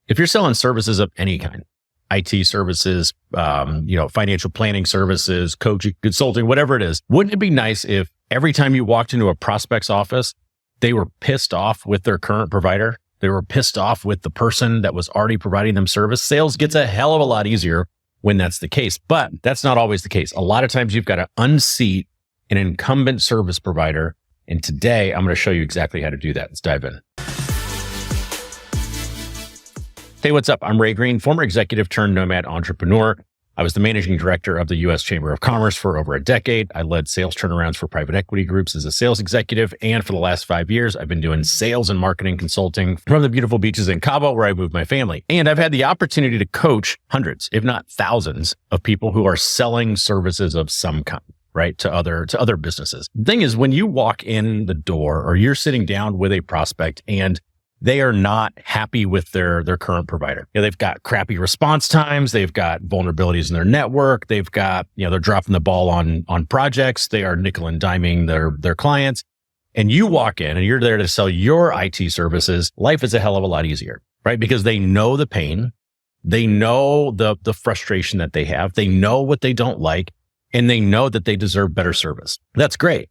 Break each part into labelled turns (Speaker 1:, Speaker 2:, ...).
Speaker 1: If you're selling services of any kind, IT services, financial planning services, coaching, consulting, whatever it is, wouldn't it be nice if every time you walked into a prospect's office, they were pissed off with their current provider? They were pissed off with the person that was already providing them service. Sales gets a hell of a lot easier when that's the case, but that's not always the case. A lot of times you've got to unseat an incumbent service provider. And today I'm going to show you exactly how to do that. Let's dive in. Hey, what's up? I'm Ray Green, former executive turned nomad entrepreneur. I was the managing director of the U.S. Chamber of Commerce for over a decade. I led sales turnarounds for private equity groups as a sales executive. And for the last 5 years, I've been doing sales and marketing consulting from the beautiful beaches in Cabo, where I moved my family. And I've had the opportunity to coach hundreds, if not thousands, of people who are selling services of some kind, right, to other businesses. The thing is, when you walk in the door or you're sitting down with a prospect and they are not happy with their current provider. They've got crappy response times. They've got vulnerabilities in their network. They've got, they're dropping the ball on projects. They are nickel and diming their clients. And you walk in and you're there to sell your IT services. Life is a hell of a lot easier, right? Because they know the pain. They know the frustration that they have. They know what they don't like, and they know that they deserve better service. That's great.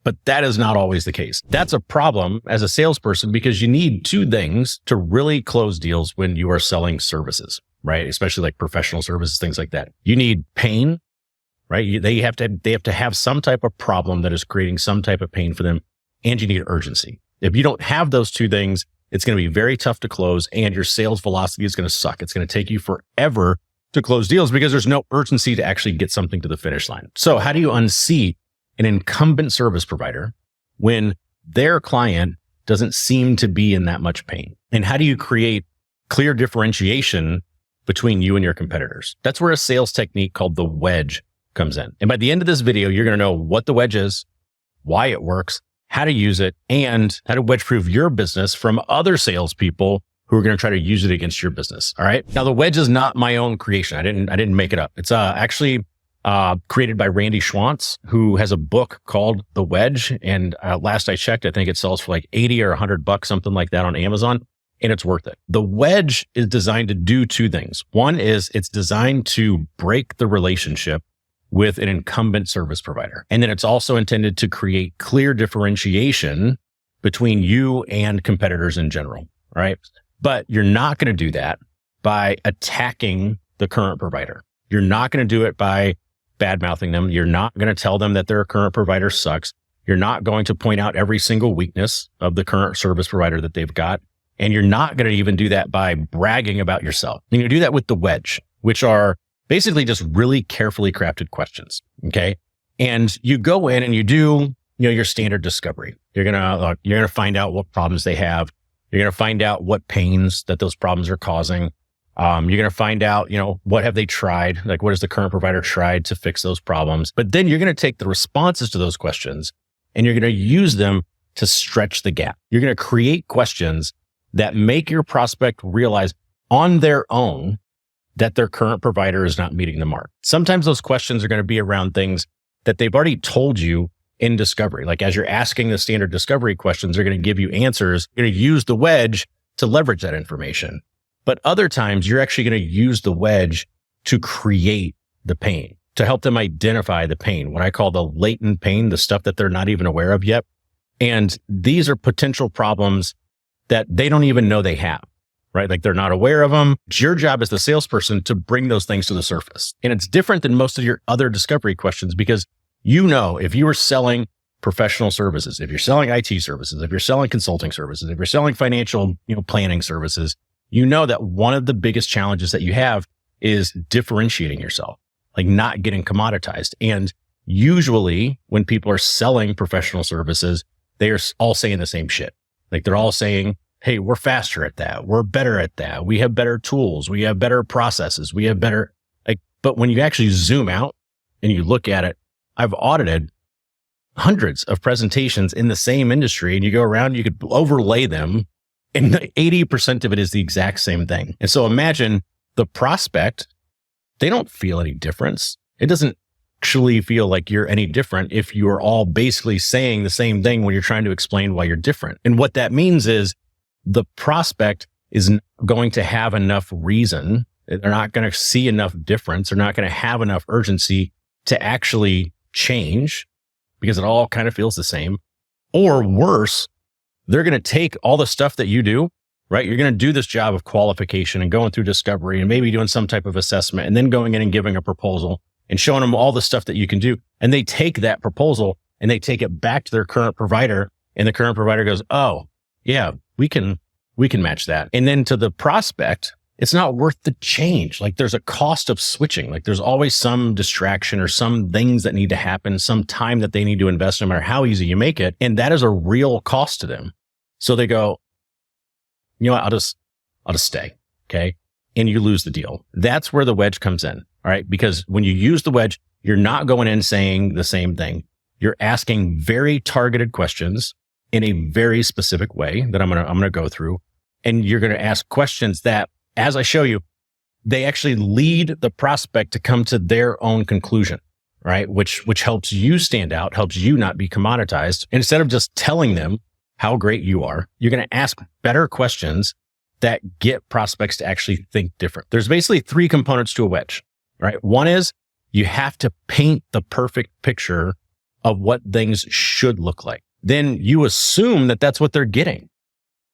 Speaker 1: But that is not always the case. That's a problem as a salesperson because you need two things to really close deals when you are selling services, right? Especially like professional services, things like that. You need pain, right? They have to have some type of problem that is creating some type of pain for them, and you need urgency. If you don't have those two things, it's going to be very tough to close, and your sales velocity is going to suck. It's going to take you forever to close deals because there's no urgency to actually get something to the finish line. So how do you unseat an incumbent service provider when their client doesn't seem to be in that much pain? And how do you create clear differentiation between you and your competitors? That's where a sales technique called the wedge comes in. And by the end of this video, you're going to know what the wedge is, why it works, how to use it, and how to wedge-proof your business from other salespeople who are going to try to use it against your business. All right. Now, the wedge is not my own creation. I didn't make it up. It's actually created by Randy Schwantz, who has a book called The Wedge. And last I checked, I think it sells for like 80 or $100, something like that on Amazon. And it's worth it. The wedge is designed to do two things. One is it's designed to break the relationship with an incumbent service provider. And then it's also intended to create clear differentiation between you and competitors in general, right? But you're not going to do that by attacking the current provider. You're not going to do it by badmouthing them. You're not going to tell them that their current provider sucks. You're not going to point out every single weakness of the current service provider that they've got. And you're not going to even do that by bragging about yourself. You're going to do that with the wedge, which are basically just really carefully crafted questions. Okay. And you go in and you do, your standard discovery. You're going to find out what problems they have. You're going to find out what pains that those problems are causing. You're going to find out, what have they tried? Like, what has the current provider tried to fix those problems? But then you're going to take the responses to those questions and you're going to use them to stretch the gap. You're going to create questions that make your prospect realize on their own that their current provider is not meeting the mark. Sometimes those questions are going to be around things that they've already told you in discovery. Like as you're asking the standard discovery questions, they're going to give you answers. You're going to use the wedge to leverage that information. But other times you're actually going to use the wedge to create the pain, to help them identify the pain, what I call the latent pain, the stuff that they're not even aware of yet. And these are potential problems that they don't even know they have, right? Like they're not aware of them. It's your job as the salesperson to bring those things to the surface. And it's different than most of your other discovery questions because if you are selling professional services, if you're selling IT services, if you're selling consulting services, if you're selling financial, planning services, that one of the biggest challenges that you have is differentiating yourself, like not getting commoditized. And usually when people are selling professional services, they are all saying the same shit. Like they're all saying, hey, we're faster at that. We're better at that. We have better tools. We have better processes. We have better, but when you actually zoom out and you look at it, I've audited hundreds of presentations in the same industry and you go around, you could overlay them and 80% of it is the exact same thing. And so imagine the prospect, they don't feel any difference. It doesn't actually feel like you're any different if you're all basically saying the same thing when you're trying to explain why you're different. And what that means is the prospect is going to have enough reason. They're not going to see enough difference. They're not going to have enough urgency to actually change because it all kind of feels the same. Or worse, they're going to take all the stuff that you do, right? You're going to do this job of qualification and going through discovery and maybe doing some type of assessment and then going in and giving a proposal and showing them all the stuff that you can do. And they take that proposal and they take it back to their current provider, and the current provider goes, oh, yeah, we can match that. And then to the prospect, it's not worth the change. Like there's a cost of switching. Like there's always some distraction or some things that need to happen, some time that they need to invest no matter how easy you make it. And that is a real cost to them. So they go, you know what, I'll just stay. Okay. And you lose the deal. That's where the wedge comes in. All right. Because when you use the wedge, you're not going in saying the same thing. You're asking very targeted questions in a very specific way that I'm going to go through. And you're going to ask questions that, as I show you, they actually lead the prospect to come to their own conclusion, right? Which helps you stand out, helps you not be commoditized. Instead of just telling them how great you are, you're going to ask better questions that get prospects to actually think different. There's basically 3 components to a wedge, right? One is you have to paint the perfect picture of what things should look like. Then you assume that that's what they're getting,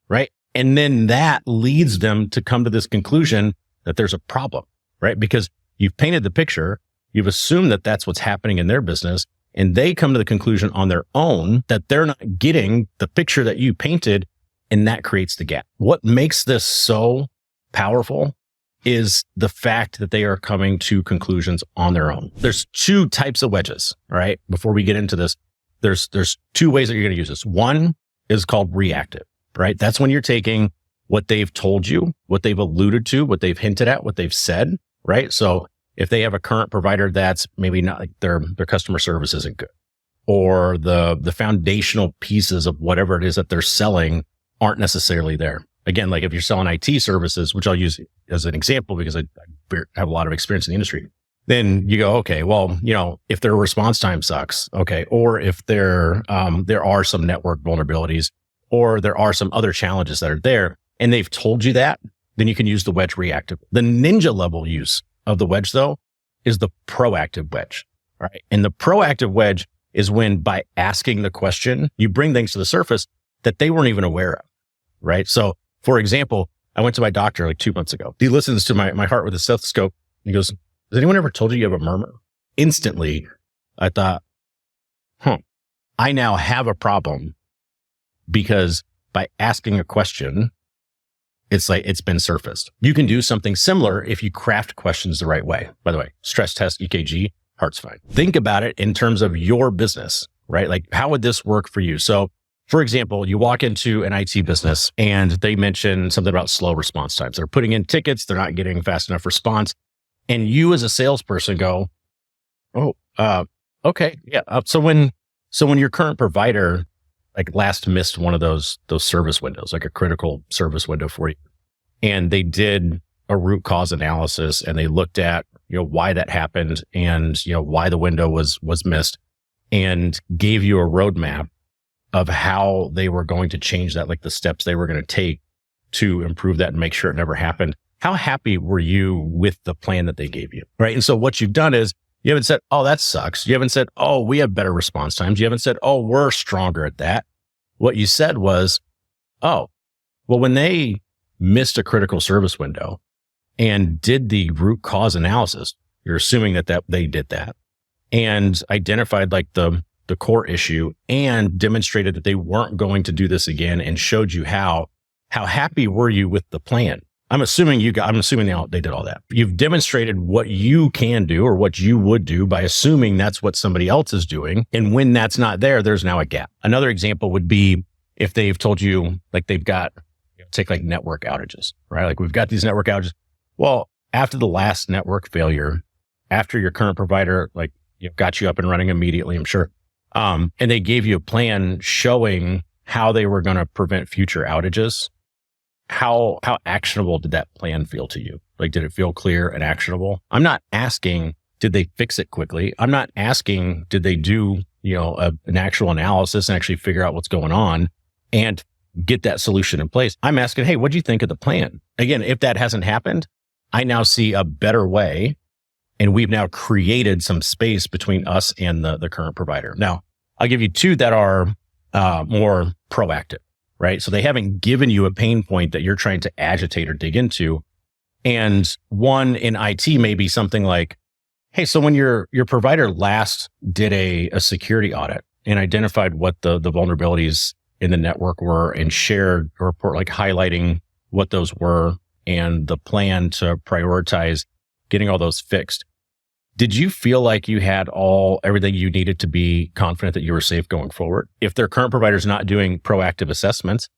Speaker 1: right? And then that leads them to come to this conclusion that there's a problem, right? Because you've painted the picture, you've assumed that that's what's happening in their business, and they come to the conclusion on their own that they're not getting the picture that you painted, and that creates the gap. What makes this so powerful is the fact that they are coming to conclusions on their own. There's 2 types of wedges, right? Before we get into this, there's 2 ways that you're going to use this. One is called reactive, right? That's when you're taking what they've told you, what they've alluded to, what they've hinted at, what they've said, right? So if they have a current provider that's maybe not like their customer service isn't good, or the foundational pieces of whatever it is that they're selling aren't necessarily there. Again, like if you're selling IT services, which I'll use as an example because I have a lot of experience in the industry, then you go, okay, well, you know, if their response time sucks, okay, or if there are some network vulnerabilities, or there are some other challenges that are there, and they've told you that, then you can use the wedge reactive. The ninja level use of the wedge, though, is the proactive wedge, right? And the proactive wedge is when, by asking the question, you bring things to the surface that they weren't even aware of, right? So, for example, I went to my doctor like 2 months ago. He listens to my heart with a stethoscope. And he goes, has anyone ever told you have a murmur? Instantly, I thought, I now have a problem because by asking a question, it's like it's been surfaced. You can do something similar if you craft questions the right way. By the way, stress test, EKG, heart's fine. Think about it in terms of your business, right? Like, how would this work for you? So, for example, you walk into an IT business and they mention something about slow response times. They're putting in tickets. They're not getting fast enough response. And you as a salesperson go, okay. Yeah. So when your current provider like last missed one of those service windows, like a critical service window for you, and they did a root cause analysis and they looked at, you know, why that happened and, you know, why the window was missed, and gave you a roadmap of how they were going to change that, like the steps they were going to take to improve that and make sure it never happened. How happy were you with the plan that they gave you? Right. And so what you've done is you haven't said, oh, that sucks. You haven't said, oh, we have better response times. You haven't said, oh, we're stronger at that. What you said was, oh, well, when they missed a critical service window and did the root cause analysis, you're assuming that they did that and identified like the core issue and demonstrated that they weren't going to do this again and showed you how happy were you with the plan? I'm assuming they did all that. You've demonstrated what you can do or what you would do by assuming that's what somebody else is doing. And when that's not there, there's now a gap. Another example would be if they've told you, like they've got, take like network outages, right? Like we've got these network outages. Well, after the last network failure, after your current provider, like got you up and running immediately, I'm sure. And they gave you a plan showing how they were going to prevent future outages. How actionable did that plan feel to you? Like, did it feel clear and actionable? I'm not asking, did they fix it quickly? I'm not asking, did they do, an actual analysis and actually figure out what's going on? And get that solution in place. I'm asking, hey, what do you think of the plan? Again, if that hasn't happened, I now see a better way. And we've now created some space between us and the current provider. Now, I'll give you two that are more proactive, right? So they haven't given you a pain point that you're trying to agitate or dig into. And one in IT may be something like, hey, so when your provider last did a security audit and identified what the vulnerabilities in the network were and shared a report like highlighting what those were and the plan to prioritize getting all those fixed, did you feel like you had everything you needed to be confident that you were safe going forward? If their current provider is not doing proactive assessments,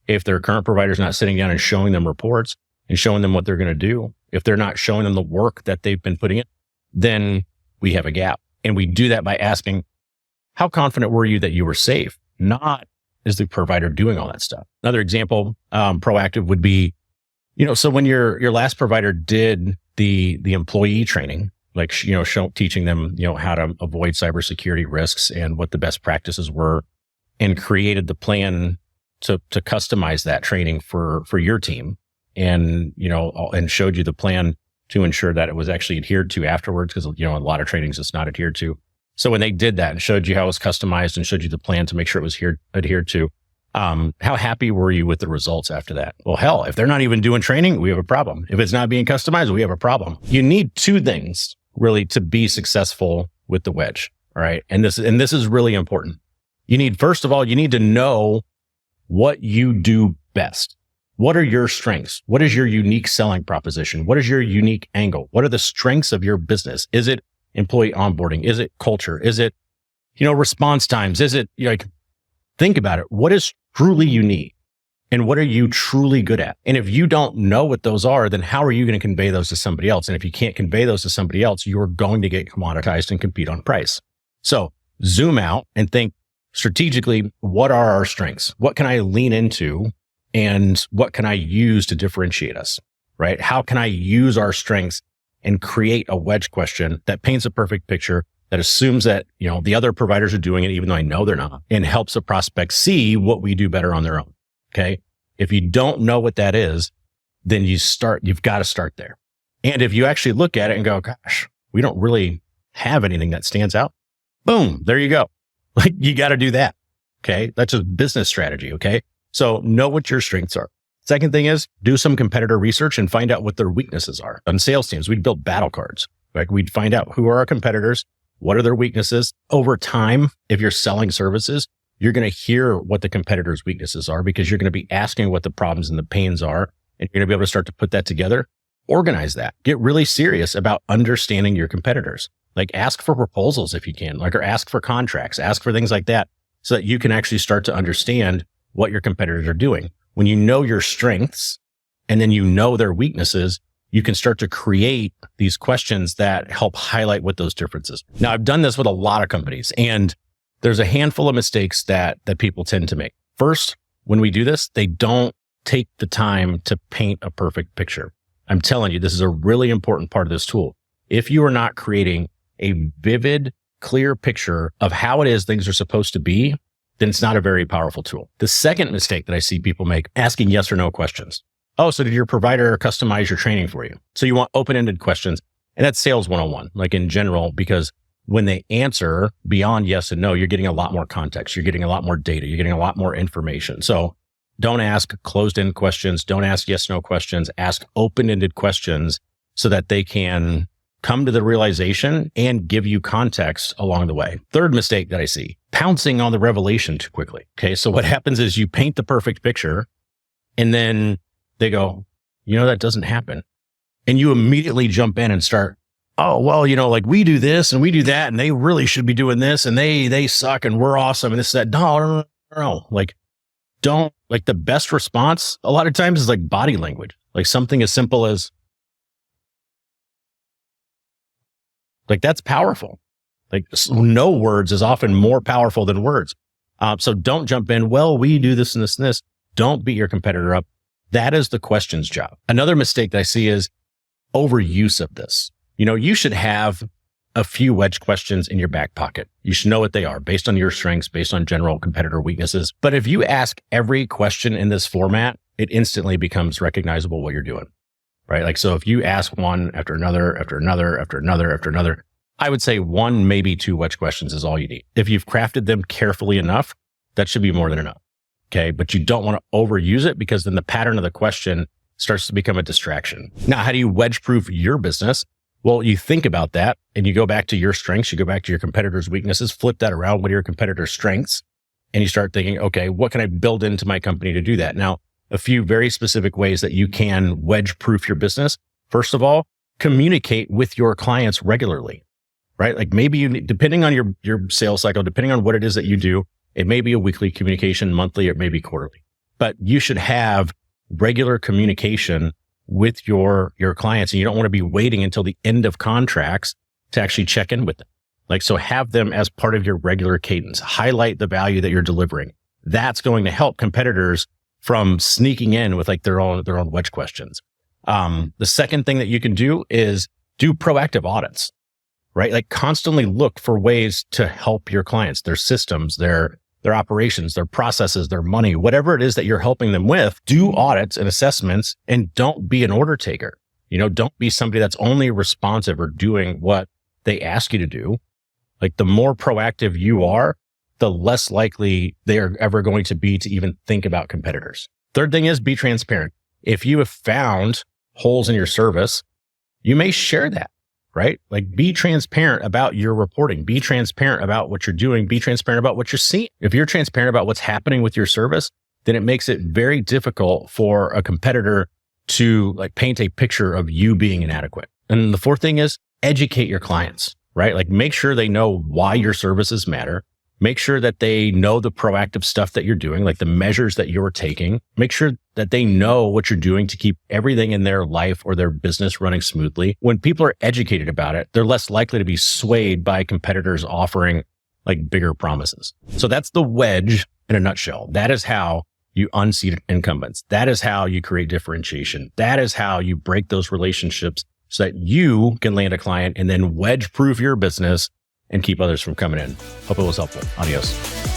Speaker 1: if their current provider is not sitting down and showing them reports and showing them what they're going to do, if they're not showing them the work that they've been putting in, then we have a gap. And we do that by asking, how confident were you that you were safe? Not, is the provider doing all that stuff? Another example, proactive would be, so when your last provider did the employee training, like, teaching them, how to avoid cybersecurity risks and what the best practices were, and created the plan to customize that training for your team, and, and showed you the plan to ensure that it was actually adhered to afterwards, because, a lot of trainings it's not adhered to. So when they did that and showed you how it was customized and showed you the plan to make sure it was adhered to, how happy were you with the results after that? Well, hell, if they're not even doing training, we have a problem. If it's not being customized, we have a problem. You need two things really to be successful with the wedge. All right. And this is really important. First of all, you need to know what you do best. What are your strengths? What is your unique selling proposition? What is your unique angle? What are the strengths of your business? Is it employee onboarding? Is it culture? Is it, response times? Is it think about it. What is truly unique? And what are you truly good at? And if you don't know what those are, then how are you going to convey those to somebody else? And if you can't convey those to somebody else, you're going to get commoditized and compete on price. So zoom out and think strategically, what are our strengths? What can I lean into? And what can I use to differentiate us, right? How can I use our strengths and create a wedge question that paints a perfect picture, that assumes that, the other providers are doing it, even though I know they're not, and helps a prospect see what we do better on their own. Okay. If you don't know what that is, then you've got to start there. And if you actually look at it and go, gosh, we don't really have anything that stands out. Boom, there you go. Like, you got to do that. Okay. That's a business strategy. Okay. So know what your strengths are. Second thing is, do some competitor research and find out what their weaknesses are. On sales teams, we'd build battle cards. Like, we'd find out who are our competitors, what are their weaknesses. Over time, if you're selling services, you're going to hear what the competitor's weaknesses are, because you're going to be asking what the problems and the pains are, and you're going to be able to start to put that together, organize that, get really serious about understanding your competitors. Like, ask for proposals if you can, or ask for contracts, ask for things like that, so that you can actually start to understand what your competitors are doing. When you know your strengths and then you know their weaknesses, you can start to create these questions that help highlight what those differences. Now, I've done this with a lot of companies, and there's a handful of mistakes that people tend to make. First, when we do this, they don't take the time to paint a perfect picture. I'm telling you, this is a really important part of this tool. If you are not creating a vivid, clear picture of how it is things are supposed to be, then it's not a very powerful tool. The second mistake that I see people make, asking yes or no questions. Oh, so did your provider customize your training for you? So you want open-ended questions. And that's sales 101, like in general, because when they answer beyond yes and no, you're getting a lot more context. You're getting a lot more data. You're getting a lot more information. So don't ask closed-end questions. Don't ask yes/no questions. Ask open-ended questions so that they can come to the realization and give you context along the way. Third mistake that I see, pouncing on the revelation too quickly. Okay. So what happens is you paint the perfect picture and then they go, that doesn't happen. And you immediately jump in and start, oh, well, like, we do this and we do that, and they really should be doing this, and they suck and we're awesome and this, that. No. Like, the best response a lot of times is like body language, like something as simple as, like, that's powerful. Like, no words is often more powerful than words. So don't jump in, well, we do this and this and this. Don't beat your competitor up. That is the question's job. Another mistake that I see is overuse of this. You should have a few wedge questions in your back pocket. You should know what they are based on your strengths, based on general competitor weaknesses. But if you ask every question in this format, it instantly becomes recognizable what you're doing, right? Like, so if you ask one after another, after another, after another, after another, I would say one, maybe two wedge questions is all you need. If you've crafted them carefully enough, that should be more than enough. Okay. But you don't want to overuse it because then the pattern of the question starts to become a distraction. Now, how do you wedge proof your business? Well, you think about that and you go back to your strengths, you go back to your competitors' weaknesses, flip that around. What are your competitors' strengths? And you start thinking, okay, what can I build into my company to do that? Now, a few very specific ways that you can wedge proof your business. First of all, communicate with your clients regularly, right? Like maybe you, depending on your sales cycle, depending on what it is that you do, it may be a weekly communication, monthly, or maybe quarterly, but you should have regular communication with your clients, and you don't want to be waiting until the end of contracts to actually check in with them. Like, so have them as part of your regular cadence, highlight the value that you're delivering. That's going to help competitors from sneaking in with like their own wedge questions. The second thing that you can do is do proactive audits, right? Like constantly look for ways to help your clients, their systems, their operations, their processes, their money, whatever it is that you're helping them with. Do audits and assessments, and don't be an order taker. Don't be somebody that's only responsive or doing what they ask you to do. Like the more proactive you are, the less likely they are ever going to be to even think about competitors. Third thing is be transparent. If you have found holes in your service, you may share that. Right? Like be transparent about your reporting, be transparent about what you're doing, be transparent about what you're seeing. If you're transparent about what's happening with your service, then it makes it very difficult for a competitor to like paint a picture of you being inadequate. And the fourth thing is educate your clients, right? Like make sure they know why your services matter. Make sure that they know the proactive stuff that you're doing, like the measures that you're taking. Make sure that they know what you're doing to keep everything in their life or their business running smoothly. When people are educated about it, they're less likely to be swayed by competitors offering like bigger promises. So that's the wedge in a nutshell. That is how you unseat incumbents. That is how you create differentiation. That is how you break those relationships so that you can land a client and then wedge proof your business and keep others from coming in. Hope it was helpful. Adios.